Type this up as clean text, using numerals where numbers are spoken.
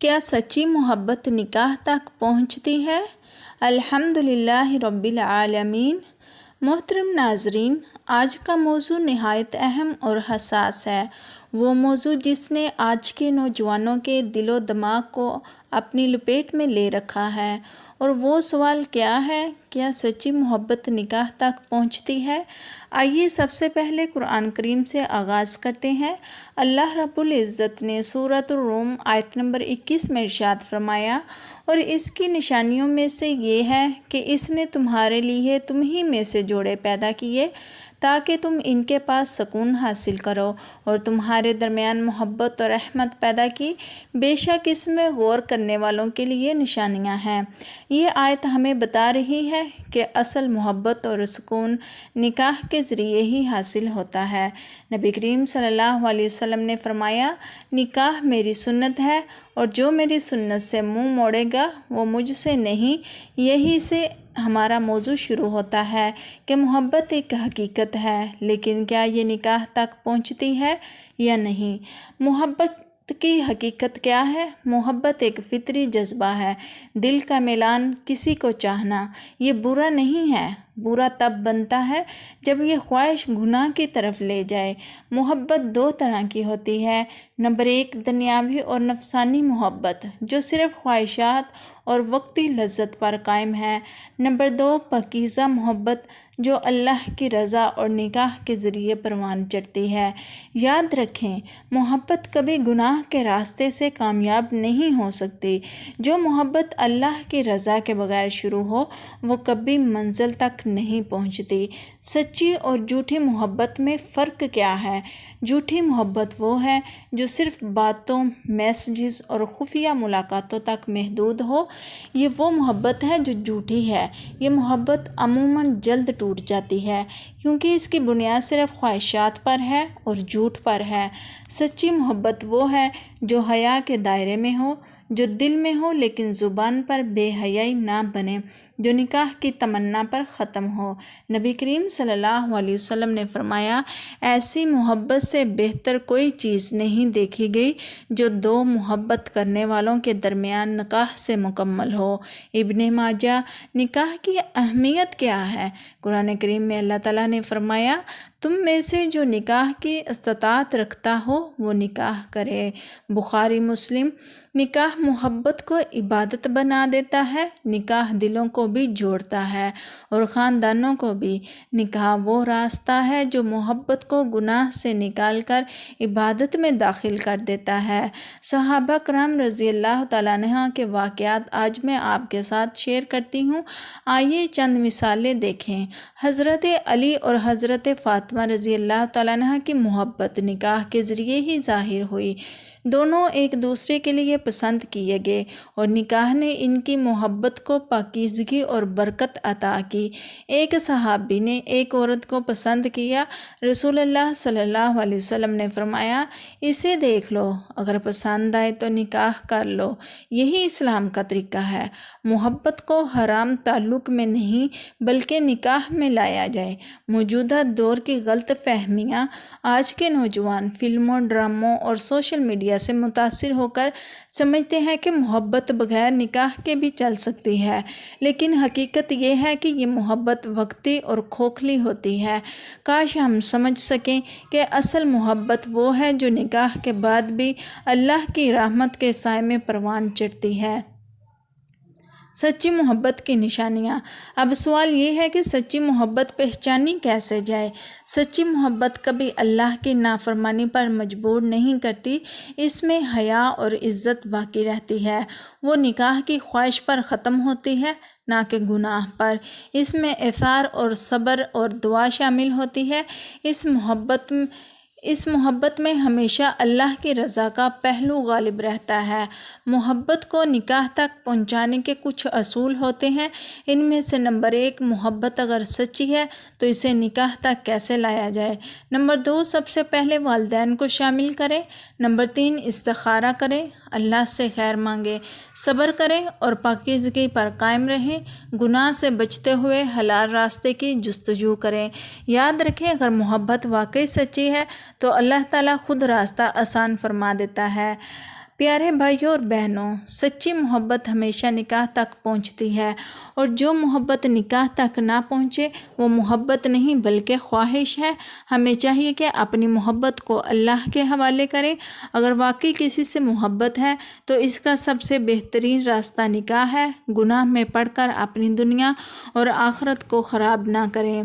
کیا سچی محبت نکاح تک پہنچتی ہے؟ الحمدللہ رب العالمین۔ محترم ناظرین، آج کا موضوع نہایت اہم اور حساس ہے۔ وہ موضوع جس نے آج کے نوجوانوں کے دل و دماغ کو اپنی لپیٹ میں لے رکھا ہے، اور وہ سوال کیا ہے؟ کیا سچی محبت نکاح تک پہنچتی ہے؟ آئیے سب سے پہلے قرآن کریم سے آغاز کرتے ہیں۔ اللہ رب العزت نے سورۃ الروم آیت نمبر 21 میں ارشاد فرمایا، اور اس کی نشانیوں میں سے یہ ہے کہ اس نے تمہارے لیے تم ہی میں سے جوڑے پیدا کیے تاکہ تم ان کے پاس سکون حاصل کرو، اور تمہارے درمیان محبت اور رحمت پیدا کی۔ بے شک اس میں غور کرنے والوں کے لیے نشانیاں ہیں۔ یہ آیت ہمیں بتا رہی ہے کہ اصل محبت اور سکون نکاح کے ذریعے ہی حاصل ہوتا ہے۔ نبی کریم صلی اللہ علیہ وسلم نے فرمایا، نکاح میری سنت ہے، اور جو میری سنت سے منہ موڑے گا وہ مجھ سے نہیں۔ یہی سے ہمارا موضوع شروع ہوتا ہے کہ محبت ایک حقیقت ہے، لیکن کیا یہ نکاح تک پہنچتی ہے یا نہیں؟ محبت کی حقیقت کیا ہے؟ محبت ایک فطری جذبہ ہے، دل کا میلان، کسی کو چاہنا۔ یہ برا نہیں ہے، برا تب بنتا ہے جب یہ خواہش گناہ کی طرف لے جائے۔ محبت دو طرح کی ہوتی ہے۔ نمبر 1، دنیاوی اور نفسانی محبت، جو صرف خواہشات اور وقتی لذت پر قائم ہے۔ نمبر 2، پاکیزہ محبت، جو اللہ کی رضا اور نکاح کے ذریعے پروان چڑھتی ہے۔ یاد رکھیں، محبت کبھی گناہ کے راستے سے کامیاب نہیں ہو سکتی۔ جو محبت اللہ کی رضا کے بغیر شروع ہو، وہ کبھی منزل تک نہیں پہنچتی۔ سچی اور جھوٹی محبت میں فرق کیا ہے؟ جھوٹی محبت وہ ہے جو صرف باتوں، میسیجز اور خفیہ ملاقاتوں تک محدود ہو۔ یہ وہ محبت ہے جو جھوٹی ہے۔ یہ محبت عموماً جلد ٹوٹ جاتی ہے، کیونکہ اس کی بنیاد صرف خواہشات پر ہے اور جھوٹ پر ہے۔ سچی محبت وہ ہے جو حیا کے دائرے میں ہو، جو دل میں ہو لیکن زبان پر بے حیائی نہ بنے، جو نکاح کی تمنا پر ختم ہو۔ نبی کریم صلی اللہ علیہ وسلم نے فرمایا، ایسی محبت سے بہتر کوئی چیز نہیں دیکھی گئی جو دو محبت کرنے والوں کے درمیان نکاح سے مکمل ہو۔ ابن ماجہ۔ نکاح کی اہمیت کیا ہے؟ قرآن کریم میں اللہ تعالیٰ نے فرمایا، تم میں سے جو نکاح کی استطاعت رکھتا ہو وہ نکاح کرے۔ بخاری مسلم۔ نکاح محبت کو عبادت بنا دیتا ہے، نکاح دلوں کو بھی جوڑتا ہے اور خاندانوں کو بھی۔ نکاح وہ راستہ ہے جو محبت کو گناہ سے نکال کر عبادت میں داخل کر دیتا ہے۔ صحابہ کرام رضی اللہ تعالیٰ عنہ کے واقعات آج میں آپ کے ساتھ شیئر کرتی ہوں۔ آئیے چند مثالیں دیکھیں۔ حضرت علی اور حضرت فاطمہ رضی اللہ تعالیٰ عنہ کی محبت نکاح کے ذریعے ہی ظاہر ہوئی۔ دونوں ایک دوسرے کے لیے پسند کیے گئے، اور نکاح نے ان کی محبت کو پاکیزگی اور برکت عطا کی۔ ایک صحابی نے ایک عورت کو پسند کیا، رسول اللہ صلی اللہ علیہ وسلم نے فرمایا، اسے دیکھ لو، اگر پسند آئے تو نکاح کر لو۔ یہی اسلام کا طریقہ ہے۔ محبت کو حرام تعلق میں نہیں بلکہ نکاح میں لایا جائے۔ موجودہ دور کی غلط فہمیاں، آج کے نوجوان فلموں، ڈراموں اور سوشل میڈیا سے متاثر ہو کر سمجھتے ہیں کہ محبت بغیر نکاح کے بھی چل سکتی ہے، لیکن حقیقت یہ ہے کہ یہ محبت وقتی اور کھوکھلی ہوتی ہے۔ کاش ہم سمجھ سکیں کہ اصل محبت وہ ہے جو نکاح کے بعد بھی اللہ کی رحمت کے سائے میں پروان چڑھتی ہے۔ سچی محبت کی نشانیاں۔ اب سوال یہ ہے کہ سچی محبت پہچانی کیسے جائے؟ سچی محبت کبھی اللہ کی نافرمانی پر مجبور نہیں کرتی، اس میں حیا اور عزت باقی رہتی ہے۔ وہ نکاح کی خواہش پر ختم ہوتی ہے، نہ کہ گناہ پر۔ اس میں ایثار اور صبر اور دعا شامل ہوتی ہے۔ اس محبت میں ہمیشہ اللہ کی رضا کا پہلو غالب رہتا ہے۔ محبت کو نکاح تک پہنچانے کے کچھ اصول ہوتے ہیں۔ ان میں سے نمبر 1، محبت اگر سچی ہے تو اسے نکاح تک کیسے لایا جائے؟ نمبر 2، سب سے پہلے والدین کو شامل کریں۔ نمبر 3، استخارہ کریں، اللہ سے خیر مانگیں، صبر کریں اور پاکیزگی پر قائم رہیں، گناہ سے بچتے ہوئے حلال راستے کی جستجو کریں۔ یاد رکھیں، اگر محبت واقعی سچی ہے تو اللہ تعالیٰ خود راستہ آسان فرما دیتا ہے۔ پیارے بھائیوں اور بہنوں، سچی محبت ہمیشہ نکاح تک پہنچتی ہے، اور جو محبت نکاح تک نہ پہنچے وہ محبت نہیں بلکہ خواہش ہے۔ ہمیں چاہیے کہ اپنی محبت کو اللہ کے حوالے کریں۔ اگر واقعی کسی سے محبت ہے تو اس کا سب سے بہترین راستہ نکاح ہے۔ گناہ میں پڑھ کر اپنی دنیا اور آخرت کو خراب نہ کریں۔